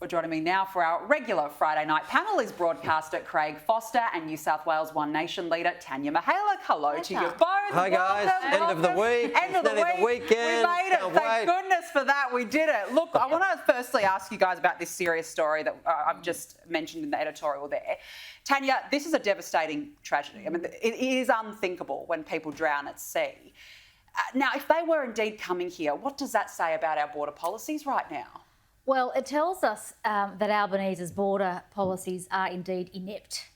Joining me now for our regular Friday night panel is broadcaster Craig Foster and New South Wales One Nation leader Tania Mihailuk. Hello to you both. Hi guys, end of the week. End of the week. The weekend. We made it. Thank goodness for that. We did it. Look, I want to firstly ask you guys about this serious story that I've just mentioned in the editorial there. Tania, this is a devastating tragedy. I mean, it is unthinkable when people drown at sea. Now, if they were indeed coming here, what does that say about our border policies right now? Well, it tells us that Albanese's border policies are indeed inept.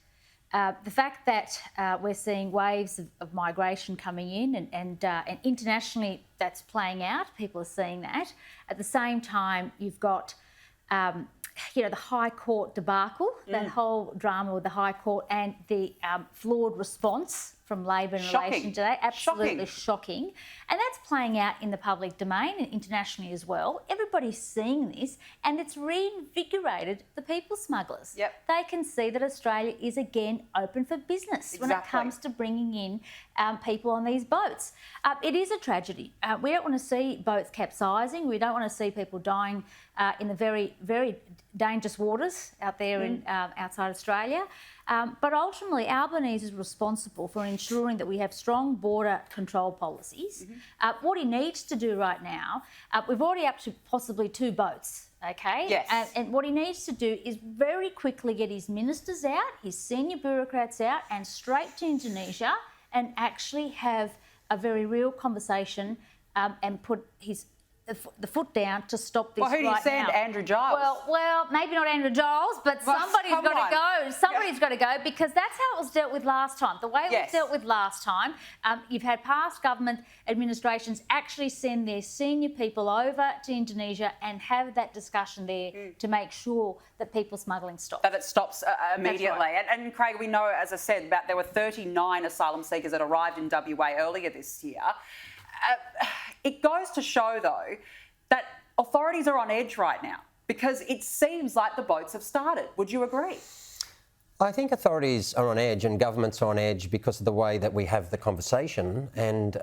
The fact that we're seeing waves of migration coming in and internationally that's playing out, people are seeing that. At the same time, you've got, the High Court debacle, that whole drama with the High Court and the flawed response from Labor in relation to that. Absolutely shocking. And that's playing out in the public domain and internationally as well. Everybody's seeing this and it's reinvigorated the people smugglers. Yep. They can see that Australia is again open for business when it comes to bringing in people on these boats. It is a tragedy. We don't want to see boats capsizing. We don't want to see people dying in the very, very dangerous waters out there in outside Australia. But ultimately, Albanese is responsible for ensuring that we have strong border control policies. What he needs to do right now, we've already up to possibly 2 boats, okay? Yes. And what he needs to do is very quickly get his ministers out, his senior bureaucrats out, and straight to Indonesia and actually have a very real conversation and put the foot down to stop this right now. Well, who do you send? Andrew Giles? Well, maybe not Andrew Giles, but somebody's got to go. Somebody's got to go because that's how it was dealt with last time. The way it was dealt with last time, you've had past government administrations actually send their senior people over to Indonesia and have that discussion there to make sure that people smuggling stops. That it stops immediately. Right. And Craig, we know, as I said, there were 39 asylum seekers that arrived in WA earlier this year. It goes to show, though, that authorities are on edge right now because it seems like the boats have started. Would you agree? I think authorities are on edge and governments are on edge because of the way that we have the conversation and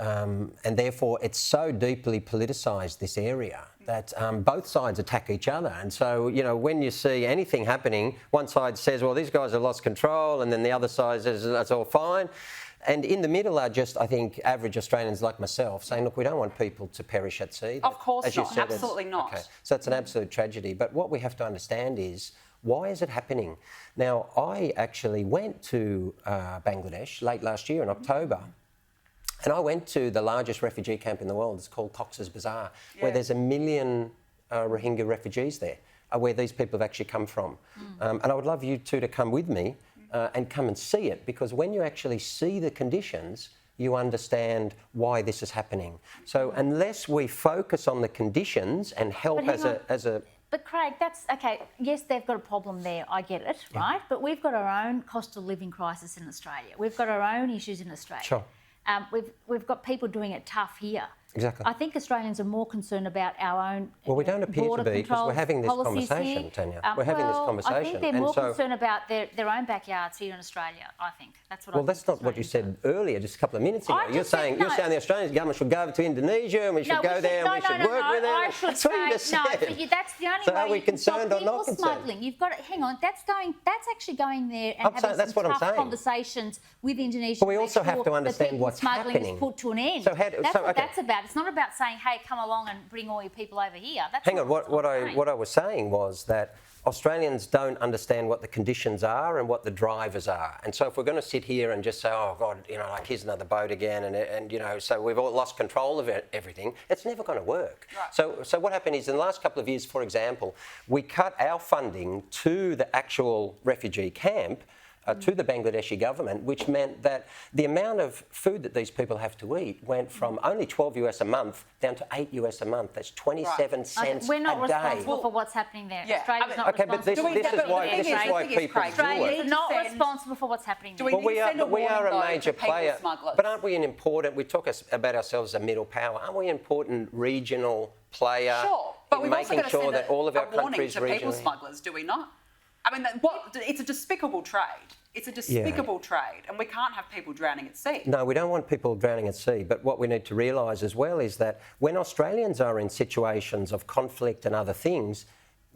therefore it's so deeply politicised, this area, that both sides attack each other. And so, when you see anything happening, one side says, well, these guys have lost control, and then the other side says, that's all fine. And in the middle are just, I think, average Australians like myself saying, look, we don't want people to perish at sea. Of course as you not. said, absolutely not. Okay. So it's an absolute tragedy. But what we have to understand is, why is it happening? Now, I actually went to Bangladesh late last year in October. And I went to the largest refugee camp in the world. It's called Cox's Bazar, where there's 1 million Rohingya refugees there, where these people have actually come from. And I would love you two to come with me and come and see it, because when you actually see the conditions, you understand why this is happening. So unless we focus on the conditions and help as a... But Craig, that's okay. Yes, they've got a problem there. I get it, right? But we've got our own cost of living crisis in Australia. We've got our own issues in Australia. Sure. We've got people doing it tough here. Exactly. I think Australians are more concerned about our own Well, we don't appear to be, because we're having this conversation, here. Tania. We're having this conversation. I think they're more concerned about their own backyards here in Australia, I think. That's what I think. Well, that's not what you said earlier, just a couple of minutes ago. You're saying the Australian government should go over to Indonesia and we should go there and we should work with them. I should say, that's what you just said. That's the only so way are we you can stop concerned or people not concerned? smuggling. You've got to, hang on, that's actually going there and having some tough conversations with Indonesia. But we also have to understand what's happening. Smuggling is put to an end. That's what that's about. It's not about saying, hey, come along and bring all your people over here. Hang on, what I was saying was that Australians don't understand what the conditions are and what the drivers are. And so if we're going to sit here and just say, oh, God, here's another boat again, and so we've all lost control of everything, it's never going to work. Right. So what happened is in the last couple of years, for example, we cut our funding to the actual refugee camp to the Bangladeshi government, which meant that the amount of food that these people have to eat went from only $12 a month down to $8 a month. That's 27 cents a day. We're not responsible for what's happening there. Yeah. Australia's not responsible. But this is why people do Australia's it. not responsible for what's happening there. Well, we are a major player. But aren't we an important, we talk about ourselves as a middle power, aren't we an important regional player in making sure that all of our countries regionally... people smugglers, do we not? I mean, it's a despicable trade. It's a despicable trade, and we can't have people drowning at sea. No, we don't want people drowning at sea, but what we need to realise as well is that when Australians are in situations of conflict and other things,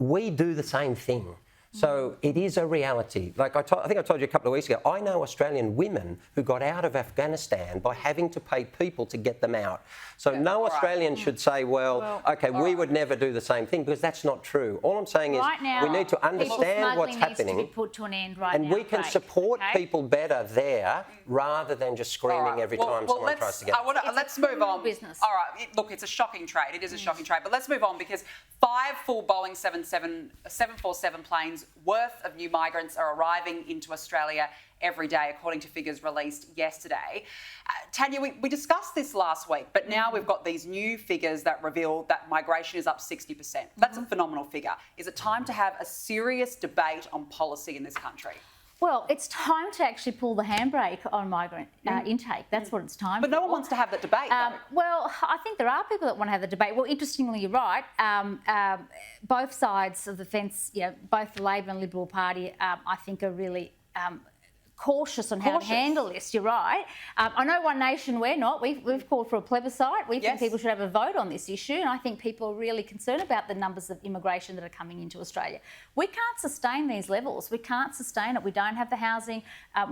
we do the same thing. So it is a reality. Like I think I told you a couple of weeks ago, I know Australian women who got out of Afghanistan by having to pay people to get them out. So no Australian should say, well, okay, we would never do the same thing, because that's not true. All I'm saying is we need to understand what's happening. Needs to be put to an end right and now, we can Craig, support people better there rather than just screaming every time someone tries to get let's move on. Business. All right, look, it's a shocking trade. It is a shocking trade. But let's move on, because 5 full Boeing 747 planes worth of new migrants are arriving into Australia every day, according to figures released yesterday. Tania, we discussed this last week, but now we've got these new figures that reveal that migration is up 60%. That's a phenomenal figure. Is it time to have a serious debate on policy in this country? Well, it's time to actually pull the handbrake on migrant intake. That's what it's time But for. no one wants to have that debate, though. Well, I think there are people that want to have the debate. Well, interestingly, you're right. Both sides of the fence, both the Labor and Liberal Party, I think are really cautious on how to handle this. You're right. I know One Nation, we're not. We've called for a plebiscite. We think people should have a vote on this issue, and I think people are really concerned about the numbers of immigration that are coming into Australia. We can't sustain these levels. We can't sustain it. We don't have the housing.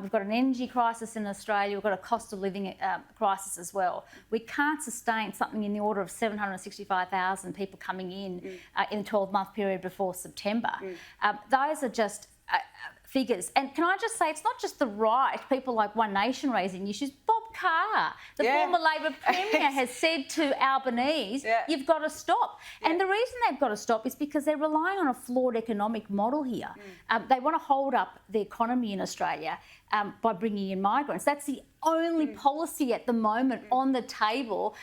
We've got an energy crisis in Australia. We've got a cost of living crisis as well. We can't sustain something in the order of 765,000 people coming in a 12-month period before September. Those are just figures. And can I just say, it's not just the right, people like One Nation raising issues. Bob Carr, the former Labor Premier, has said to Albanese, you've got to stop. And the reason they've got to stop is because they're relying on a flawed economic model here. They want to hold up the economy in Australia by bringing in migrants. That's the only policy at the moment on the table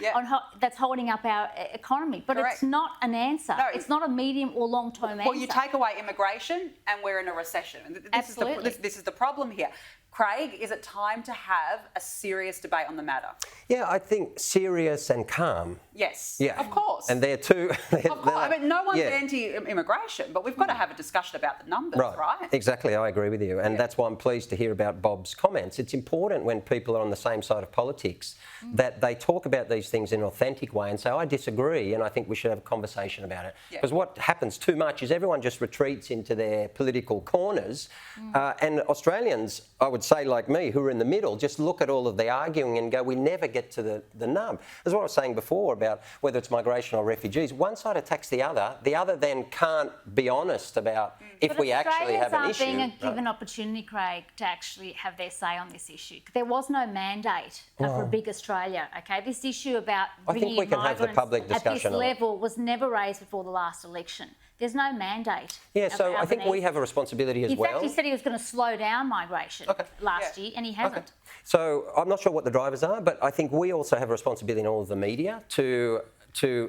that's holding up our economy. But it's not an answer. No, it's not a medium or long-term answer. Well, you take away immigration and we're in a recession. Absolutely. This is the problem here. Craig, is it time to have a serious debate on the matter? Yeah, I think serious and calm. Yes, yeah, of course. And they're two. Of course. I mean, no one's anti-immigration, but we've got to have a discussion about the numbers, right? Exactly, I agree with you. And that's why I'm pleased to hear about Bob's comments. It's important when people are on the same side of politics that they talk about these things in an authentic way and say, I disagree and I think we should have a conversation about it. Because what happens too much is everyone just retreats into their political corners and Australians, I would say like me, who are in the middle, just look at all of the arguing and go, we never get to the nub. That's what I was saying before about whether it's migration or refugees. One side attacks the other then can't be honest about if we actually have an issue. Australians aren't being given opportunity, Craig, to actually have their say on this issue. There was no mandate for a big Australia, okay? This issue about bringing in migrants at this level was never raised before the last election. There's no mandate. Yeah, so I think we have a responsibility as well. In fact, he said he was going to slow down migration last year, and he hasn't. Okay. So I'm not sure what the drivers are, but I think we also have a responsibility in all of the media to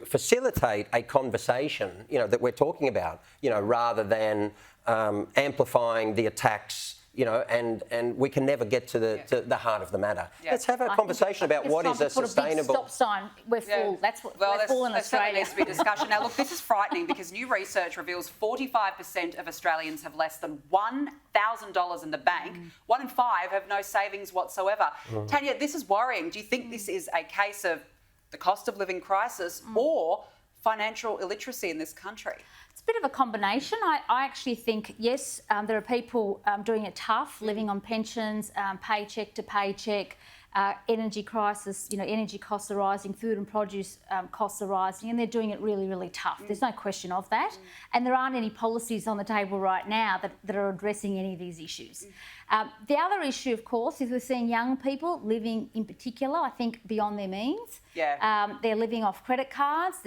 facilitate a conversation, that we're talking about, rather than amplifying the attacks. And we can never get to the heart of the matter. Let's have a conversation about what is a sustainable... Put a big stop sign. We're full. That's what we're full in Australia. There needs to be discussion. Now, look, this is frightening because new research reveals 45% of Australians have less than $1,000 in the bank. 1 in 5 have no savings whatsoever. Tania, this is worrying. Do you think this is a case of the cost of living crisis or financial illiteracy in this country? It's a bit of a combination. I actually think, yes, there are people doing it tough, living on pensions, paycheck to paycheck, energy crisis, energy costs are rising, food and produce costs are rising, and they're doing it really, really tough. There's no question of that. And there aren't any policies on the table right now that are addressing any of these issues. The other issue, of course, is we're seeing young people living, in particular, I think, beyond their means. They're living off credit cards.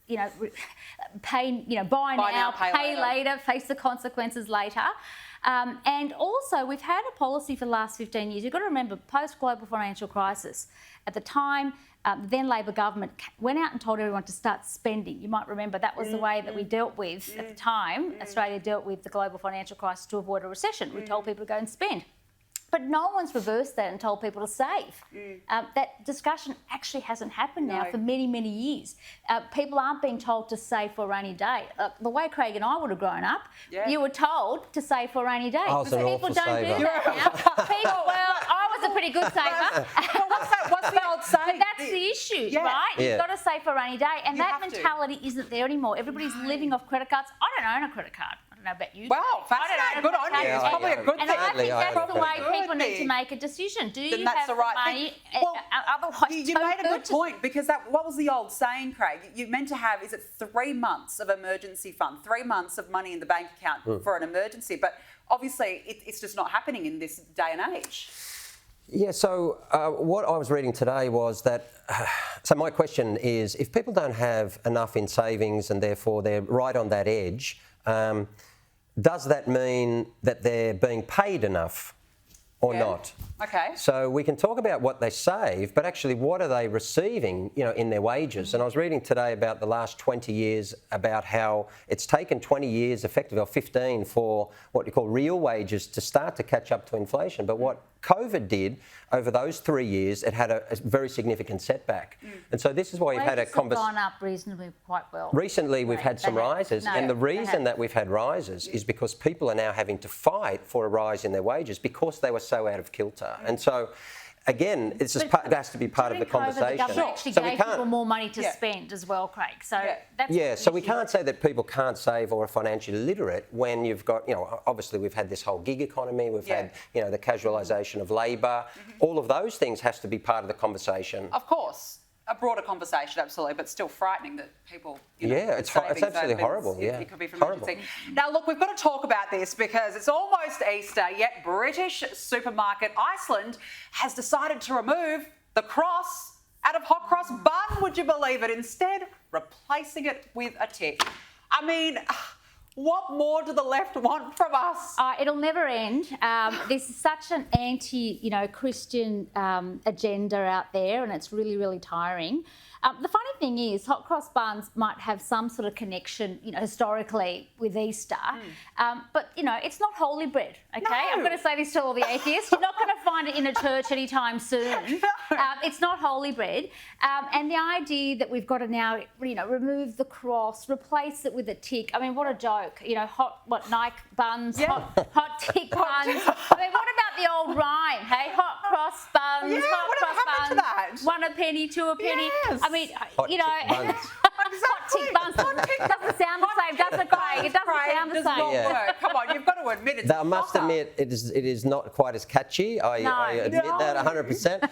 Buy now, pay later, face the consequences later. And also, we've had a policy for the last 15 years. You've got to remember, post-global financial crisis, at the time, the then Labor government went out and told everyone to start spending. You might remember that was the way that we dealt with, at the time, Australia dealt with the global financial crisis to avoid a recession. We told people to go and spend. But no one's reversed that and told people to save. That discussion actually hasn't happened now for many, many years. People aren't being told to save for a rainy day. The way Craig and I would have grown up, you were told to save for a rainy day. I was an People awful don't saver. do that now. Well, I was a pretty good saver. What's the old saying? But that's the issue, right? Yeah. You've got to save for a rainy day, and You that have to. mentality isn't there anymore. Everybody's living off credit cards. I don't own a credit card. I don't know about you. Wow, I fascinating. Good on you. Yeah, It's probably a good And thing. I think I that's the own a way credit people need to thing. make a decision. Do Then you that's have the the right money? thing. Well, Otherwise, you don't made a good purchase point, because what was the old saying, Craig? You're meant to have, is it 3 months of emergency fund, 3 months of money in the bank account for an emergency? But obviously, it's just not happening in this day and age. Yeah, so what I was reading today was that, so my question is, if people don't have enough in savings and therefore they're right on that edge, does that mean that they're being paid enough or not? Okay. So we can talk about what they save, but actually what are they receiving, in their wages? And I was reading today about the last 20 years, about how it's taken 20 years, effectively, or 15, for what you call real wages to start to catch up to inflation. But what COVID did over those 3 years, it had a very significant setback. And so this is why you've had a wages have gone up reasonably quite well. Recently, we've had some They have. rises, No, and the they reason have. that we've had rises is because people are now having to fight for a rise in their wages because they were so out of kilter. And so, again, it has to be part of the During COVID, conversation. the government actually So we gave can't- people more money to spend as well, Craig. So that's Yeah, the so we issue. can't say that people can't save or are financially literate when you've got, obviously we've had this whole gig economy, we've had, the casualisation of labour. All of those things has to be part of the conversation. Of course. A broader conversation, absolutely, but still frightening that people. It's savings absolutely over horrible. this, Yeah, it could be from horrible. emergency. Now, look, we've got to talk about this because it's almost Easter, yet British supermarket Iceland has decided to remove the cross out of hot cross bun. Would you believe it? Instead, replacing it with a tick. I mean, what more do the left want from us? It'll never end. This is such an anti, Christian agenda out there, and it's really, really tiring. The funny thing is, hot cross buns might have some sort of connection, historically with Easter, but it's not holy bread. Okay, I'm going to say this to all the atheists: you're not going to find it in a church anytime soon. It's not holy bread, and the idea that we've got to now, remove the cross, replace it with a tick. I mean, what a joke! Nike buns, hot tick buns. I mean, what about the old rhyme? Hey, hot cross buns, hot whatever cross happened to buns, that? 1 a penny, 2 a penny. Yes. I mean, Hot tick buns. hot tick buns doesn't sound the same, does it, Craig? It doesn't sound the does not same. Yeah. work. Come on, you've got to admit it's I must admit, it is not quite as catchy. I admit that 100%.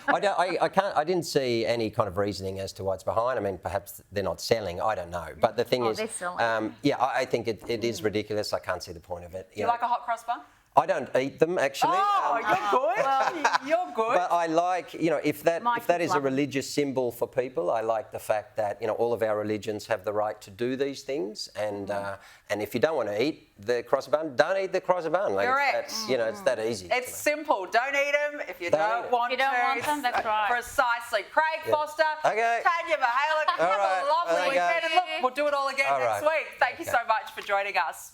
I didn't see any kind of reasoning as to what's behind. I mean, perhaps they're not selling. I don't know. But the thing is, they're selling. I think it is ridiculous. I can't see the point of it. Do you like a hot cross bun? I don't eat them actually. Oh, you're good. You're good. But I like, if that is a love 'em. religious symbol for people, I like the fact that all of our religions have the right to do these things, and if you don't want to eat the cross bun, don't eat the cross bun. Correct. It's that easy. It's simple. Don't eat them if you don't eat 'em. want You don't to. want them, that's right. Precisely. Craig Foster, Okay. Tania Mihailuk, have All right. a lovely Okay. weekend. And look, we'll do it all again All next right. week. Thank you so much for joining us.